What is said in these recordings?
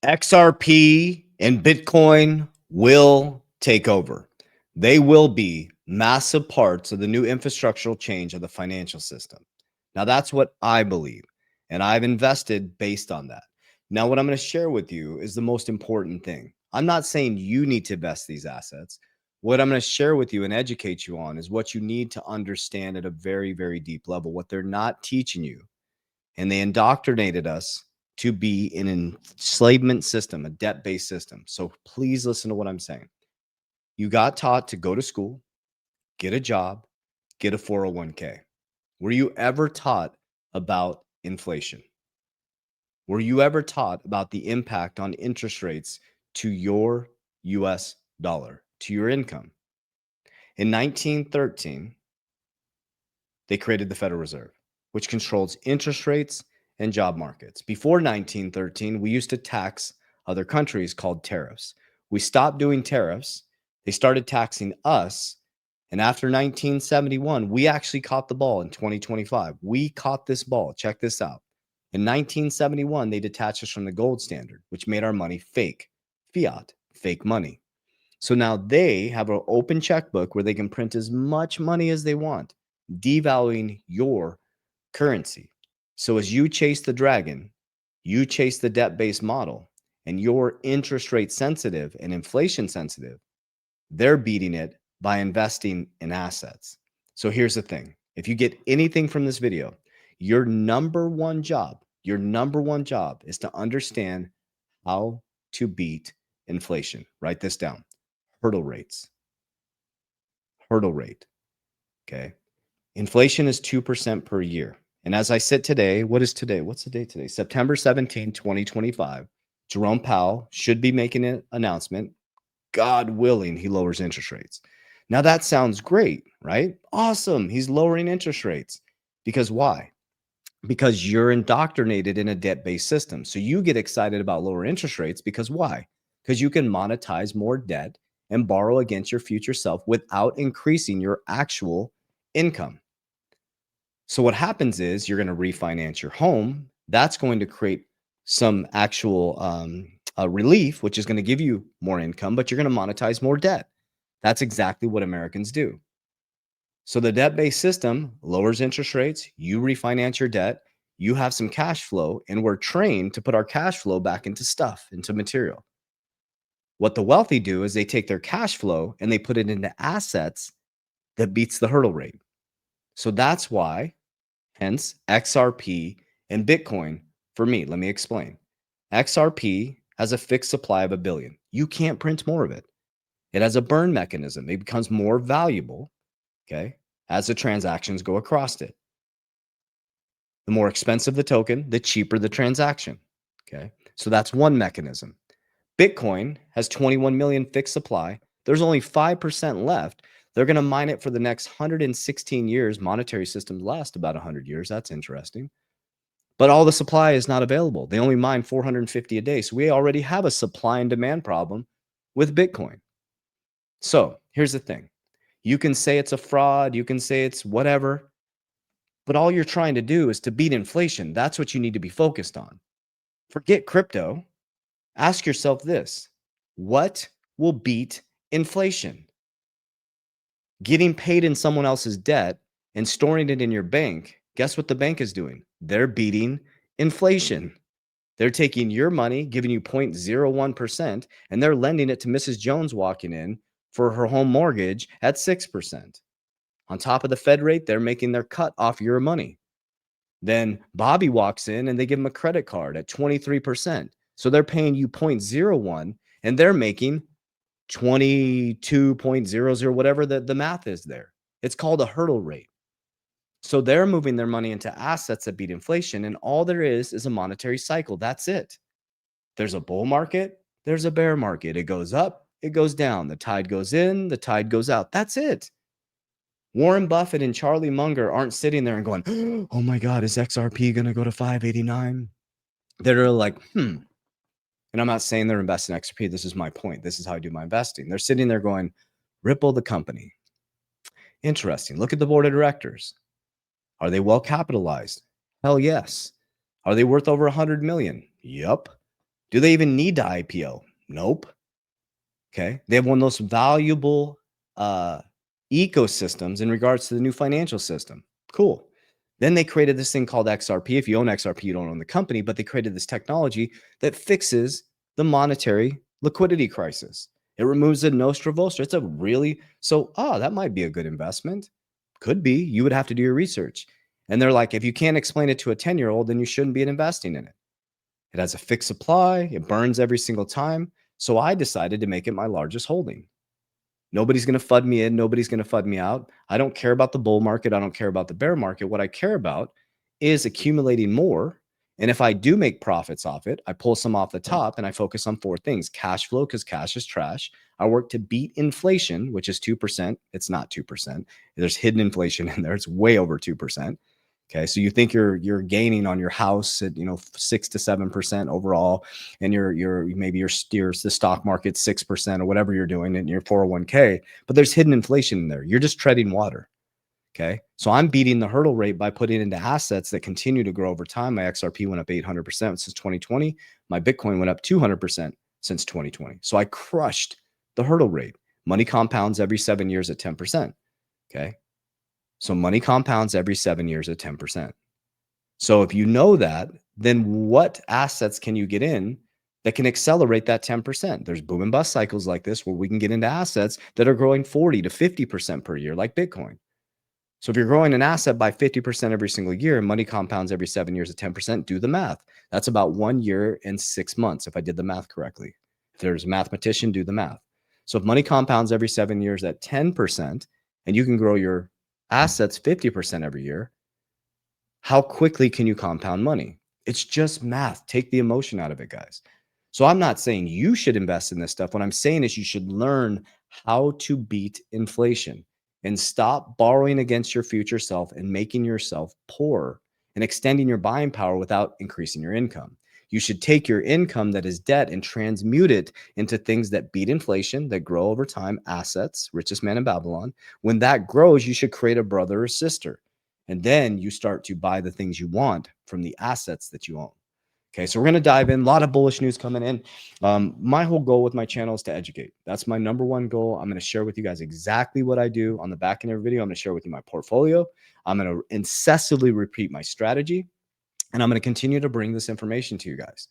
XRP and Bitcoin will take over. They will be massive parts of the new infrastructural change of the financial system. Now, that's what I believe, and I've invested based on that. Now, what I'm going to share with you is the most important thing. I'm not saying you need to invest these assets. What I'm going to share with you and educate you on is what you need to understand at a very, very deep level, what they're not teaching you. And they indoctrinated us to be in an enslavement system, a debt-based system. So please listen to what I'm saying. You got taught to go to school, get a job, get a 401k. Were you ever taught about inflation? Were you ever taught about the impact on interest rates to your US dollar, to your income? In 1913, they created the Federal Reserve, which controls interest rates and job markets. Before 1913, we used to tax other countries called tariffs. We stopped doing tariffs. They started taxing us. And after 1971, we actually caught the ball in 2025. We caught this ball. Check this out. In 1971, they detached us from the gold standard, which made our money fake, fiat, fake money. So now they have an open checkbook where they can print as much money as they want, devaluing your currency. So as you chase the dragon, you chase the debt-based model, and you're interest rate sensitive and inflation sensitive. They're beating it by investing in assets. So here's the thing. If you get anything from this video, your number one job is to understand how to beat inflation. Write this down. Hurdle rates. Hurdle rate. Okay. Inflation is 2% per year. And as I sit today, what is today? What's the date today? September 17, 2025. Jerome Powell should be making an announcement. God willing, he lowers interest rates. Now that sounds great, right? Awesome. He's lowering interest rates. Because why? Because you're indoctrinated in a debt-based system. So you get excited about lower interest rates because why? Because you can monetize more debt and borrow against your future self without increasing your actual income. So what happens is you're going to refinance your home. That's going to create some actual relief, which is going to give you more income, but you're going to monetize more debt. That's exactly what Americans do. So the debt-based system lowers interest rates. You refinance your debt. You have some cash flow, and we're trained to put our cash flow back into stuff, into material. What the wealthy do is they take their cash flow and they put it into assets that beats the hurdle rate. So that's why, hence XRP and Bitcoin. For me, let me explain. XRP has a fixed supply of 1 billion. You can't print more of it. It has a burn mechanism. It becomes more valuable, okay, as the transactions go across it. The more expensive the token, the cheaper the transaction, okay? So that's one mechanism. Bitcoin has 21 million fixed supply. There's only 5% left. They're going to mine it for the next 116 years. Monetary systems last about 100 years. That's interesting. But all the supply is not available. They only mine 450 a day. So we already have a supply and demand problem with Bitcoin. So here's the thing. You can say it's a fraud. You can say it's whatever. But all you're trying to do is to beat inflation. That's what you need to be focused on. Forget crypto. Ask yourself this. What will beat inflation? Getting paid in someone else's debt and storing it in your bank. Guess what the bank is doing? They're beating inflation. They're taking your money, giving you 0.01%, and they're lending it to Mrs. Jones walking in for her home mortgage at 6%. On top of the Fed rate, they're making their cut off your money. Then Bobby walks in and they give him a credit card at 23%. So they're paying you 0.01 and they're making 22.00, whatever the math is there. It's called a hurdle rate. So they're moving their money into assets that beat inflation, and all there is a monetary cycle. That's it. There's a bull market, there's a bear market. It goes up, it goes down. The tide goes in, the tide goes out. That's it. Warren Buffett and Charlie Munger aren't sitting there and going, oh my God, is XRP going to go to 589? They're like, And I'm not saying they're investing in XRP. This is my point. This is how I do my investing. They're sitting there going, Ripple the company. Interesting. Look at the board of directors. Are they well capitalized? Hell yes. Are they worth over 100 million? Yup. Do they even need to IPO? Nope. Okay. They have one of the most valuable ecosystems in regards to the new financial system. Cool. Then they created this thing called XRP. If you own XRP, you don't own the company, but they created this technology that fixes the monetary liquidity crisis. It removes the nostra vostra. It's a really, that might be a good investment. Could be. You would have to do your research. And they're like, if you can't explain it to a 10-year-old, then you shouldn't be investing in it. It has a fixed supply. It burns every single time. So I decided to make it my largest holding. Nobody's going to FUD me in. Nobody's going to FUD me out. I don't care about the bull market. I don't care about the bear market. What I care about is accumulating more. And if I do make profits off it, I pull some off the top and I focus on 4 things. Cash flow, because cash is trash. I work to beat inflation, which is 2%. It's not 2%. There's hidden inflation in there. It's way over 2%. Okay, so you think you're gaining on your house at 6 to 7% overall, and maybe your steers the stock market 6% or whatever you're doing in your 401k, but there's hidden inflation in there. You're just treading water. Okay, so I'm beating the hurdle rate by putting into assets that continue to grow over time. My XRP went up 800% since 2020. My Bitcoin went up 200% since 2020. So I crushed the hurdle rate. Money compounds every 7 years at 10%. Okay. So money compounds every 7 years at 10%. So if you know that, then what assets can you get in that can accelerate that 10%? There's boom and bust cycles like this where we can get into assets that are growing 40 to 50% per year, like Bitcoin. So if you're growing an asset by 50% every single year, and money compounds every 7 years at 10%, do the math. That's about 1 year and 6 months, if I did the math correctly. If there's a mathematician, do the math. So if money compounds every 7 years at 10%, and you can grow your assets 50% every year, how quickly can you compound money? It's just math. Take the emotion out of it, guys. So I'm not saying you should invest in this stuff. What I'm saying is you should learn how to beat inflation and stop borrowing against your future self and making yourself poor and extending your buying power without increasing your income. You should take your income that is debt and transmute it into things that beat inflation, that grow over time, assets, richest man in Babylon. When that grows, you should create a brother or sister. And then you start to buy the things you want from the assets that you own. Okay, so we're going to dive in. A lot of bullish news coming in. My whole goal with my channel is to educate. That's my number one goal. I'm going to share with you guys exactly what I do on the back end of every video. I'm going to share with you my portfolio. I'm going to incessantly repeat my strategy. And I'm going to continue to bring this information to you guys.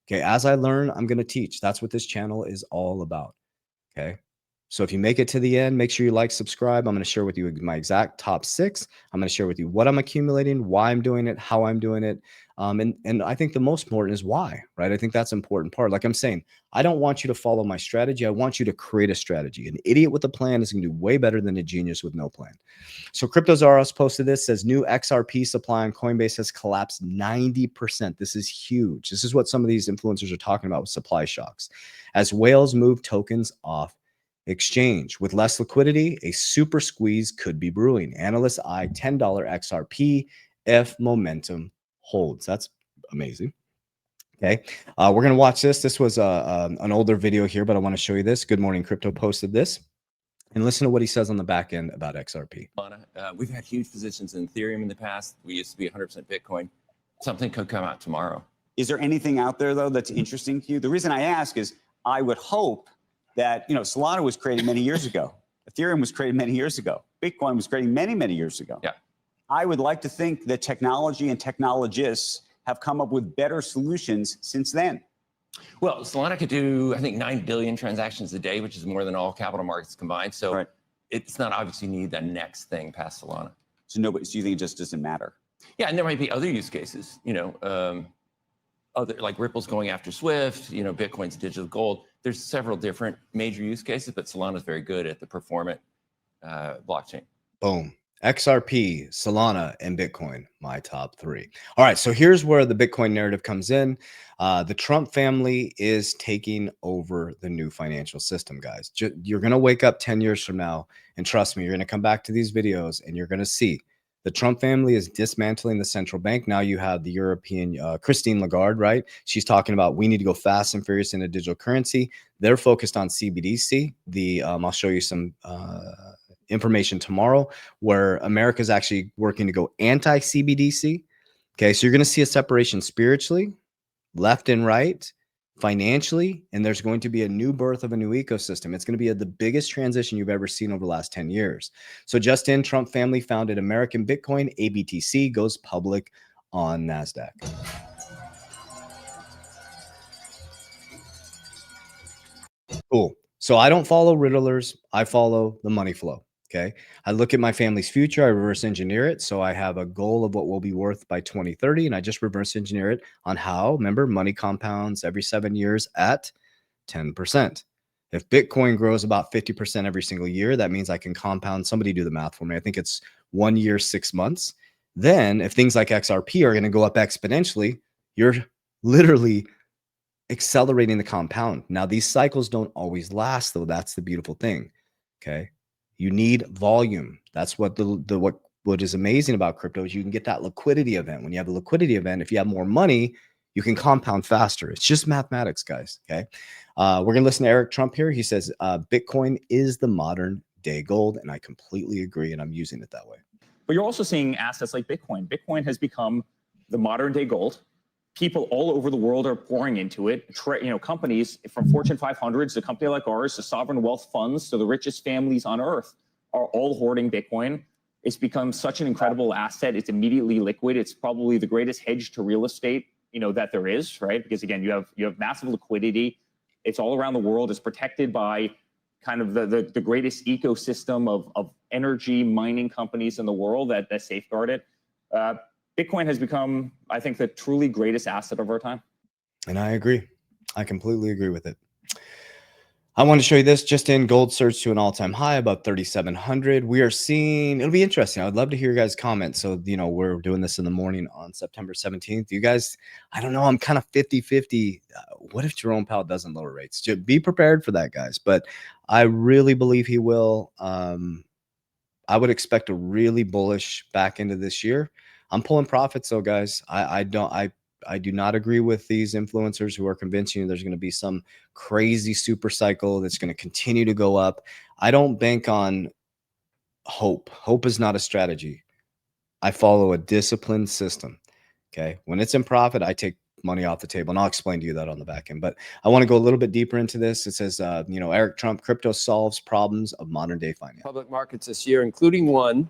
Okay, as I learn, I'm going to teach. That's what this channel is all about. Okay. So if you make it to the end, make sure you like, subscribe. I'm going to share with you my exact top 6. I'm going to share with you what I'm accumulating, why I'm doing it, how I'm doing it. And I think the most important is why, right? I think that's an important part. Like I'm saying, I don't want you to follow my strategy. I want you to create a strategy. An idiot with a plan is going to do way better than a genius with no plan. So CryptoZaros posted this, says new XRP supply on Coinbase has collapsed 90%. This is huge. This is what some of these influencers are talking about with supply shocks. As whales move tokens off exchange. With less liquidity, a super squeeze could be brewing. Analysts eye $10 XRP if momentum holds. That's amazing. Okay, we're going to watch this. This was an older video here, but I want to show you this. Good Morning Crypto posted this. And listen to what he says on the back end about XRP. We've had huge positions in Ethereum in the past. We used to be 100% Bitcoin. Something could come out tomorrow. Is there anything out there, though, that's interesting to you? The reason I ask is I would hope that, Solana was created many years ago. Ethereum was created many years ago. Bitcoin was created many, many years ago. Yeah. I would like to think that technology and technologists have come up with better solutions since then. Well, Solana could do, I think, 9 billion transactions a day, which is more than all capital markets combined. So right. It's not obviously need the next thing past Solana. So you think it just doesn't matter? Yeah, and there might be other use cases, other like Ripple's going after Swift, Bitcoin's digital gold. There's several different major use cases, but Solana is very good at the performant blockchain. Boom. XRP, Solana, and Bitcoin, my top 3. All right, so here's where the Bitcoin narrative comes in. The Trump family is taking over the new financial system, guys. You're going to wake up 10 years from now, and trust me, you're going to come back to these videos, and you're going to see the Trump family is dismantling the central bank. Now you have the European Christine Lagarde, right? She's talking about we need to go fast and furious in a digital currency. They're focused on CBDC. I'll show you some information tomorrow where America is actually working to go anti-CBDC. Okay, so you're going to see a separation spiritually, left and right, financially, and there's going to be a new birth of a new ecosystem. It's going to be the biggest transition you've ever seen over the last 10 years. So just in, Trump family founded American Bitcoin, ABTC, goes public on NASDAQ. Cool. So I don't follow riddlers. I follow the money flow. Okay. I look at my family's future. I reverse engineer it. So I have a goal of what will be worth by 2030. And I just reverse engineer it on how, remember, money compounds every 7 years at 10%. If Bitcoin grows about 50% every single year, that means I can compound. Somebody do the math for me. I think it's 1 year, 6 months. Then if things like XRP are going to go up exponentially, you're literally accelerating the compound. Now, these cycles don't always last, though. That's the beautiful thing. Okay. You need volume. That's what what is amazing about crypto is you can get that liquidity event. When you have a liquidity event, if you have more money, you can compound faster. It's just mathematics, guys. Okay. We're going to listen to Eric Trump here. He says Bitcoin is the modern day gold. And I completely agree. And I'm using it that way. But you're also seeing assets like Bitcoin. Bitcoin has become the modern day gold. People all over the world are pouring into it. Companies from Fortune 500s, a company like ours, the sovereign wealth funds, so the richest families on earth are all hoarding Bitcoin. It's become such an incredible asset. It's immediately liquid. It's probably the greatest hedge to real estate, that there is, right? Because again, you have massive liquidity. It's all around the world. It's protected by kind of the greatest ecosystem of energy mining companies in the world that safeguard it. Bitcoin has become, I think, the truly greatest asset of our time. And I agree. I completely agree with it. I want to show you this. Just in, gold surged to an all-time high, about 3,700. We are seeing, it'll be interesting. I would love to hear your guys' comments. So, we're doing this in the morning on September 17th. You guys, I don't know, I'm kind of 50-50. What if Jerome Powell doesn't lower rates? Just be prepared for that, guys. But I really believe he will. I would expect a really bullish back into this year. I'm pulling profits though, guys. I do not agree with these influencers who are convincing you there's going to be some crazy super cycle that's going to continue to go up. I don't bank on hope. Hope is not a strategy. I follow a disciplined system. Okay. When it's in profit, I take money off the table, and I'll explain to you that on the back end. But I want to go a little bit deeper into this. It says, Eric Trump, crypto solves problems of modern day finance. Public markets this year, including one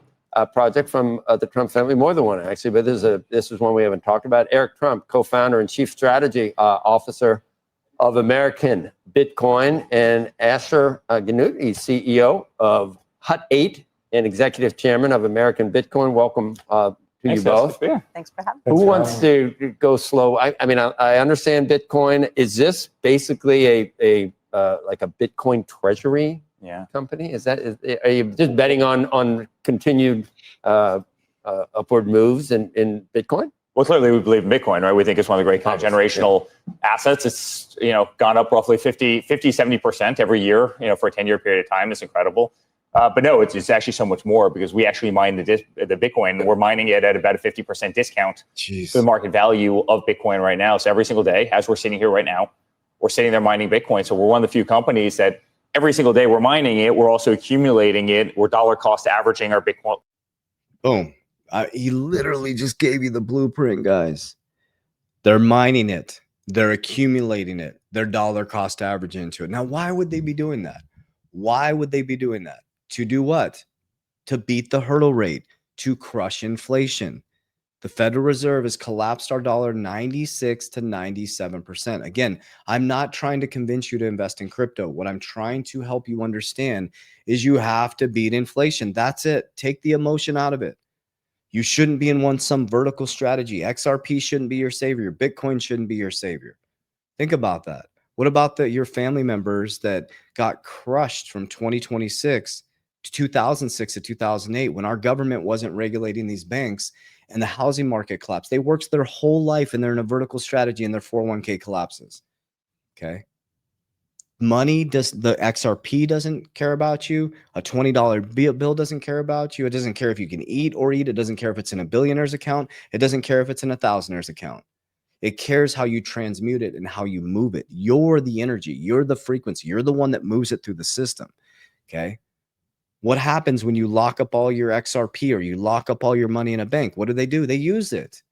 project from the Trump family, more than one actually, but this is one we haven't talked about. Eric Trump, co-founder and chief strategy officer of American Bitcoin, and Asher Gnuti, CEO of Hut 8 and executive chairman of American Bitcoin. Welcome to you both. Thanks for having me. Who wants to go slow? I mean, I understand Bitcoin. Is this basically a like a Bitcoin treasury company? Are you just betting on continued upward moves in Bitcoin? Well, clearly we believe in Bitcoin, right? We think it's one of the great kind of generational assets. It's, gone up roughly 70% every year, for a 10-year period of time. It's incredible. But no, it's actually so much more, because we actually mine the Bitcoin, and we're mining it at about a 50% discount to the market value of Bitcoin right now. So every single day, as we're sitting here right now, we're sitting there mining Bitcoin. So we're one of the few companies that every single day we're mining it. We're also accumulating it. We're dollar cost averaging our Bitcoin. Boom. He literally just gave you the blueprint, guys. They're mining it. They're accumulating it. They're dollar cost averaging into it. Now, why would they be doing that? Why would they be doing that? To do what? To beat the hurdle rate, to crush inflation. The Federal Reserve has collapsed our dollar 96 to 97%. Again, I'm not trying to convince you to invest in crypto. What I'm trying to help you understand is you have to beat inflation. That's it. Take the emotion out of it. You shouldn't be in some vertical strategy. XRP shouldn't be your savior. Bitcoin shouldn't be your savior. Think about that. What about your family members that got crushed from 2026 to 2006 to 2008 when our government wasn't regulating these banks and the housing market collapsed? They worked their whole life and they're in a vertical strategy and their 401k collapses. Okay. Money the XRP doesn't care about you. A $20 bill doesn't care about you. It doesn't care if you can eat or eat. It doesn't care if it's in a billionaire's account. It doesn't care if it's in a thousandaire's account. It cares how you transmute it and how you move it. You're the energy. You're the frequency. You're the one that moves it through the system. Okay. What happens when you lock up all your XRP or you lock up all your money in a bank? What do? They use it.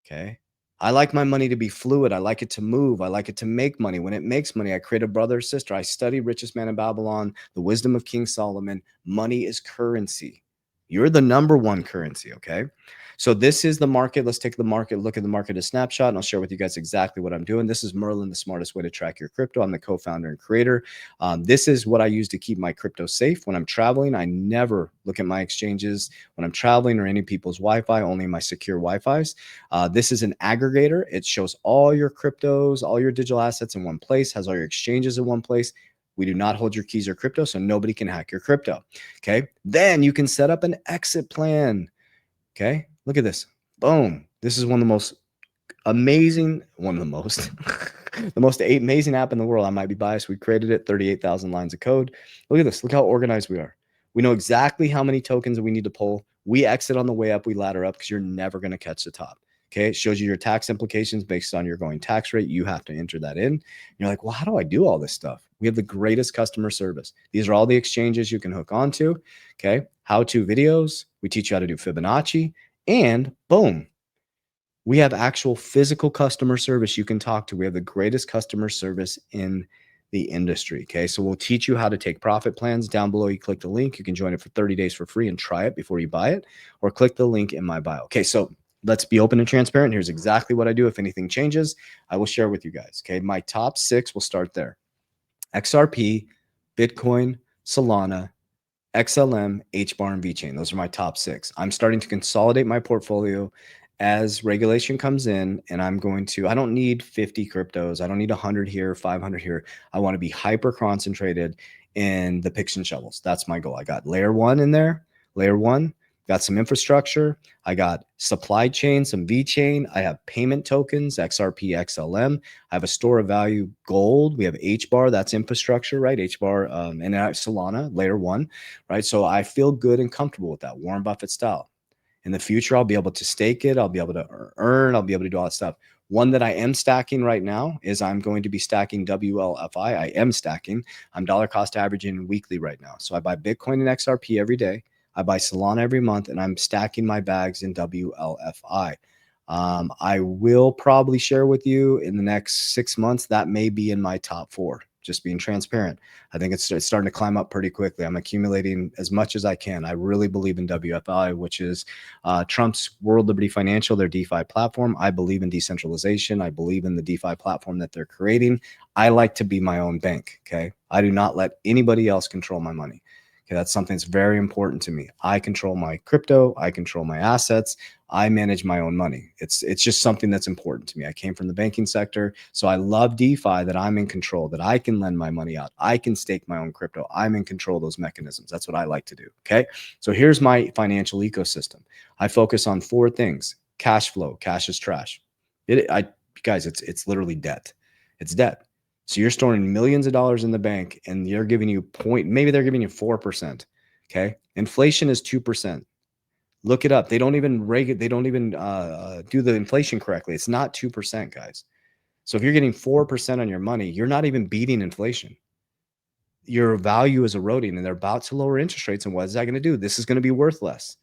Okay. I like my money to be fluid. I like it to move. I like it to make money. When it makes money, I create a brother or sister. I study Richest Man in Babylon, the wisdom of King Solomon. Money is currency. You're the number one currency, okay? So this is the market. Let's take the market, look at the market as a snapshot, and I'll share with you guys exactly what I'm doing. This is Merlin, the smartest way to track your crypto. I'm the co-founder and creator. This is what I use to keep my crypto safe. When I'm traveling, I never look at my exchanges when I'm traveling or any people's Wi-Fi, only my secure Wi-Fis. This is an aggregator. It shows all your cryptos, all your digital assets in one place, has all your exchanges in one place. We do not hold your keys or crypto, so nobody can hack your crypto. Okay. Then you can set up an exit plan. Okay. Look at this. Boom. This is one of the most amazing, the most amazing app in the world. I might be biased. We created it, 38,000 lines of code. Look at this. Look how organized we are. We know exactly how many tokens we need to pull. We exit on the way up. We ladder up because you're never going to catch the top. Okay. It shows you your tax implications based on your going tax rate. You have to enter that in. You're like, well, how do I do all this stuff? We have the greatest customer service. These are all the exchanges you can hook onto. Okay. How-to videos. We teach you how to do Fibonacci. And boom, we have actual physical customer service you can talk to. We have the greatest customer service in the industry. Okay. So we'll teach you how to take profit plans. Down below, you click the link. You can join it for 30 days for free and try it before you buy it, or click the link in my bio. Okay. So let's be open and transparent. Here's exactly what I do. If anything changes, I will share with you guys. Okay. My top 6 will start there: XRP, Bitcoin, Solana, XLM, HBAR, and VeChain. Those are my top 6. I'm starting to consolidate my portfolio as regulation comes in, and I don't need 50 cryptos. I don't need 100 here, 500 here. I want to be hyper concentrated in the picks and shovels. That's my goal. I got layer 1 in there, layer 1, got some infrastructure. I got supply chain, some VeChain. I have payment tokens, XRP, XLM. I have a store of value gold. We have HBAR, that's infrastructure, right? HBAR, and I have Solana, layer 1, right? So I feel good and comfortable with that, Warren Buffett style. In the future, I'll be able to stake it. I'll be able to earn. I'll be able to do all that stuff. One that I am stacking right now is I'm going to be stacking WLFI. I am stacking. I'm dollar cost averaging weekly right now. So I buy Bitcoin and XRP every day. I buy Solana every month, and I'm stacking my bags in WLFI. I will probably share with you in the next 6 months. That may be in my top 4. Just being transparent. I think it's starting to climb up pretty quickly. I'm accumulating as much as I can. I really believe in WFI, which is Trump's World Liberty Financial, their DeFi platform. I believe in decentralization. I believe in the DeFi platform that they're creating. I like to be my own bank. Okay. I do not let anybody else control my money. Okay. That's something that's very important to me. I control my crypto. I control my assets. I manage my own money. It's just something that's important to me. I came from the banking sector, so I love DeFi, that I'm in control, that I can lend my money out. I can stake my own crypto. I'm in control of those mechanisms. That's what I like to do. Okay. So here's my financial ecosystem. I focus on 4 things: cash flow. Cash is trash. Guys, it's literally debt. It's debt. So you're storing millions of dollars in the bank, and you're giving you maybe they're giving you 4%. Okay. Inflation is 2%. Look it up. They don't even They don't even do the inflation correctly. It's not 2%, guys. So if you're getting 4% on your money, you're not even beating inflation. Your value is eroding, and they're about to lower interest rates. And what is that going to do? This is going to be worth less.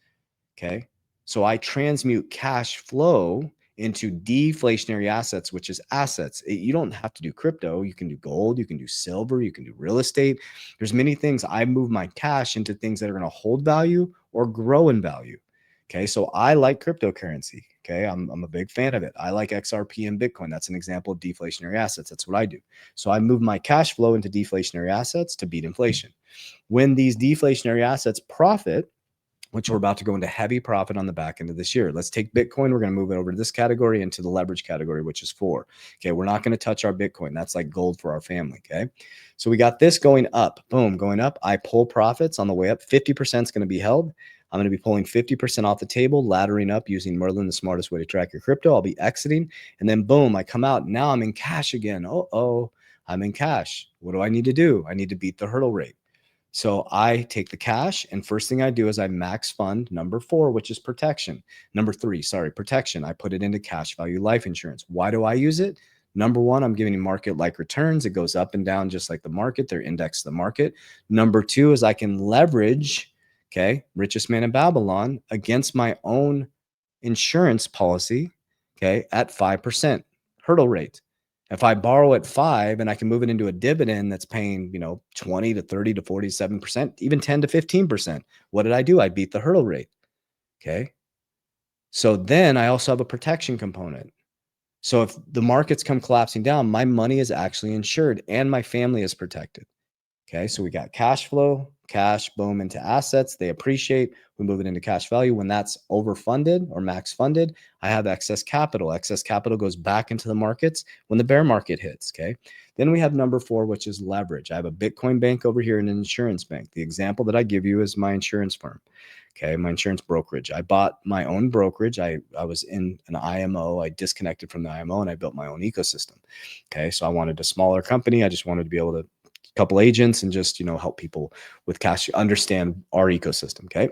Okay. So I transmute cash flow into deflationary assets, which is assets. You don't have to do crypto. You can do gold. You can do silver. You can do real estate. There's many things. I move my cash into things that are going to hold value or grow in value. Okay. So I like cryptocurrency. Okay. I'm a big fan of it. I like XRP and Bitcoin. That's an example of deflationary assets. That's what I do. So I move my cash flow into deflationary assets to beat inflation. When these deflationary assets profit, which we're about to go into heavy profit on the back end of this year. Let's take Bitcoin. We're going to move it over to this category, into the leverage category, which is 4. Okay. We're not going to touch our Bitcoin. That's like gold for our family. Okay. So we got this going up, boom, going up. I pull profits on the way up. 50% is going to be held. I'm going to be pulling 50% off the table, laddering up using Merlin, the smartest way to track your crypto. I'll be exiting, and then boom, I come out. Now I'm in cash again. I'm in cash. What do I need to do? I need to beat the hurdle rate. So I take the cash, and first thing I do is I max fund number 4, which is protection. Number 3, protection. I put it into cash value life insurance. Why do I use it? Number 1, I'm giving you market-like returns. It goes up and down just like the market. They're indexed to the market. Number 2 is I can leverage, okay, richest man in Babylon, against my own insurance policy. okay, at 5% hurdle rate. If I borrow at 5 and I can move it into a dividend that's paying, 20 to 30 to 47%, even 10 to 15%, what did I do? I beat the hurdle rate. Okay. So then I also have a protection component. So if the markets come collapsing down, my money is actually insured and my family is protected. Okay, so we got cash flow, cash, boom, into assets. They appreciate. We move it into cash value. When that's overfunded or max funded, I have excess capital. Excess capital goes back into the markets when the bear market hits. Okay, then we have number 4, which is leverage. I have a Bitcoin bank over here and an insurance bank. The example that I give you is my insurance firm. Okay, my insurance brokerage. I bought my own brokerage. I was in an IMO. I disconnected from the IMO and I built my own ecosystem. Okay, so I wanted a smaller company. I just wanted to be able to couple agents and just help people with cash understand our ecosystem. Okay,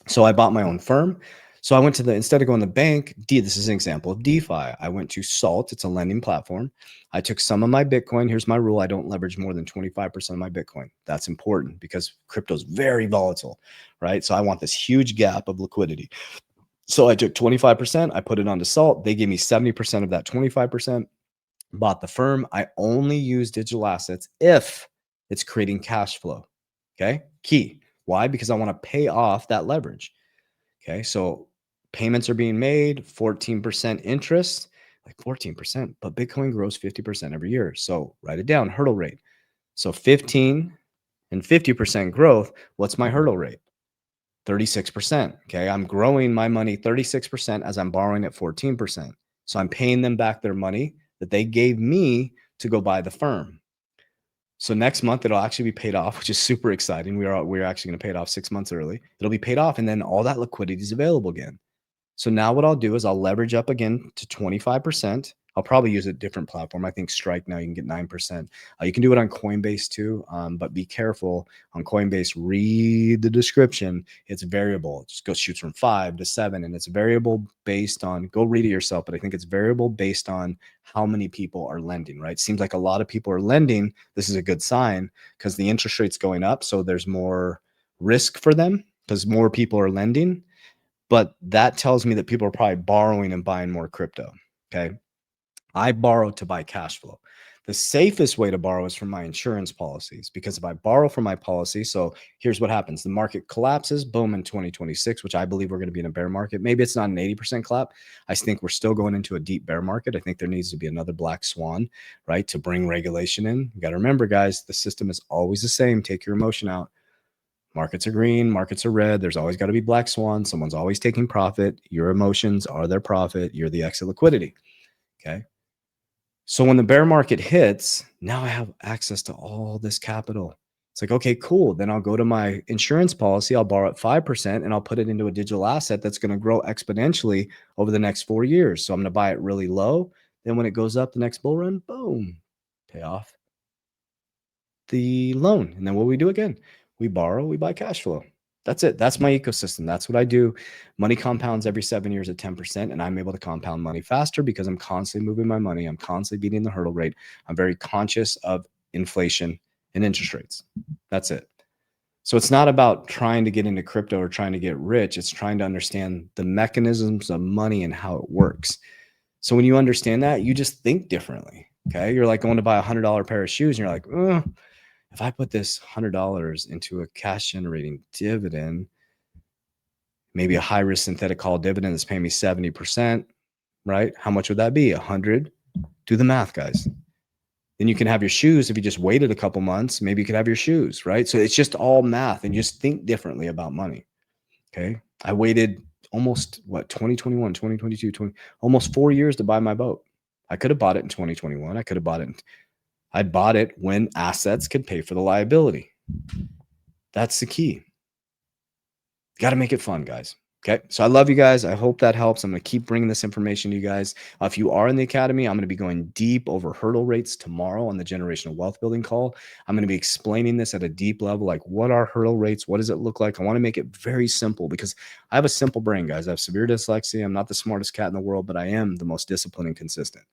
so I bought my own firm. So I went to instead of going to the bank, this is an example of DeFi. I went to Salt. It's a lending platform. I took some of my Bitcoin. Here's my rule. I don't leverage more than 25% of my Bitcoin. That's important because crypto is very volatile, right? So I want this huge gap of liquidity. So I took 25%. I put it onto Salt. They gave me 70% of that 25%. Bought the firm. I only use digital assets if it's creating cash flow. Okay. Key. Why? Because I want to pay off that leverage. Okay. So payments are being made, 14% interest, like 14%, but Bitcoin grows 50% every year. So write it down, hurdle rate. So 15 and 50% growth. What's my hurdle rate? 36%. Okay. I'm growing my money 36% as I'm borrowing at 14%. So I'm paying them back their money that they gave me to go buy the firm. So next month it'll actually be paid off, which is super exciting. We're actually going to pay it off 6 months early. It'll be paid off and then all that liquidity is available again. So now what I'll do is I'll leverage up again to 25%. I'll probably use a different platform. I think Strike now you can get 9%. You can do it on Coinbase too, but be careful on Coinbase. Read the description. It's variable. It just shoots from 5 to 7, and it's variable based on. Go read it yourself, but I think it's variable based on how many people are lending. Right? Seems like a lot of people are lending. This is a good sign because the interest rate's going up, so there's more risk for them because more people are lending. But that tells me that people are probably borrowing and buying more crypto. Okay. I borrow to buy cash flow. The safest way to borrow is from my insurance policies, because if I borrow from my policy, so here's what happens. The market collapses, boom, in 2026, which I believe we're going to be in a bear market. Maybe it's not an 80% collapse. I think we're still going into a deep bear market. I think there needs to be another black swan, right, to bring regulation in. You got to remember, guys, the system is always the same. Take your emotion out. Markets are green, markets are red. There's always got to be black swan. Someone's always taking profit. Your emotions are their profit. You're the exit liquidity. Okay. So when the bear market hits, now I have access to all this capital. It's like, okay, cool. Then I'll go to my insurance policy. I'll borrow at 5% and I'll put it into a digital asset that's going to grow exponentially over the next 4 years. So I'm going to buy it really low. Then when it goes up the next bull run, boom, pay off the loan. And then what we do again? We borrow, we buy cash flow. That's it. That's my ecosystem. That's what I do. Money compounds every 7 years at 10%, and I'm able to compound money faster because I'm constantly moving my money. I'm constantly beating the hurdle rate. I'm very conscious of inflation and interest rates. That's it. So it's not about trying to get into crypto or trying to get rich. It's trying to understand the mechanisms of money and how it works. So when you understand that, you just think differently. Okay. You're like going to buy $100 pair of shoes and you're like, if I put this $100 into a cash generating dividend, maybe a high risk synthetic call dividend that's paying me 70%, right? How much would that be? 100. Do the math, guys. Then you can have your shoes. If you just waited a couple months, maybe you could have your shoes, right? So it's just all math, and you just think differently about money. Okay. I waited almost 2021, 2022, almost 4 years to buy my boat. I could have bought it in 2021. I bought it when assets could pay for the liability. That's the key. Got to make it fun, guys. Okay. So I love you guys. I hope that helps. I'm going to keep bringing this information to you guys. If you are in the academy, I'm going to be going deep over hurdle rates tomorrow on the generational wealth building call. I'm going to be explaining this at a deep level, like what are hurdle rates? What does it look like? I want to make it very simple because I have a simple brain, guys. I have severe dyslexia. I'm not the smartest cat in the world, but I am the most disciplined and consistent.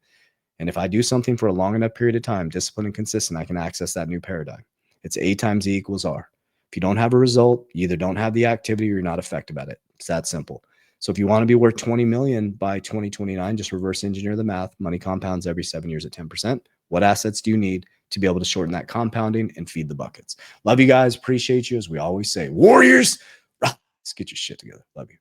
And if I do something for a long enough period of time, disciplined and consistent, I can access that new paradigm. It's A times E equals R. If you don't have a result, you either don't have the activity or you're not effective at it. It's that simple. So if you want to be worth 20 million by 2029, just reverse engineer the math. Money compounds every 7 years at 10%. What assets do you need to be able to shorten that compounding and feed the buckets? Love you guys. Appreciate you. As we always say, Warriors, let's get your shit together. Love you.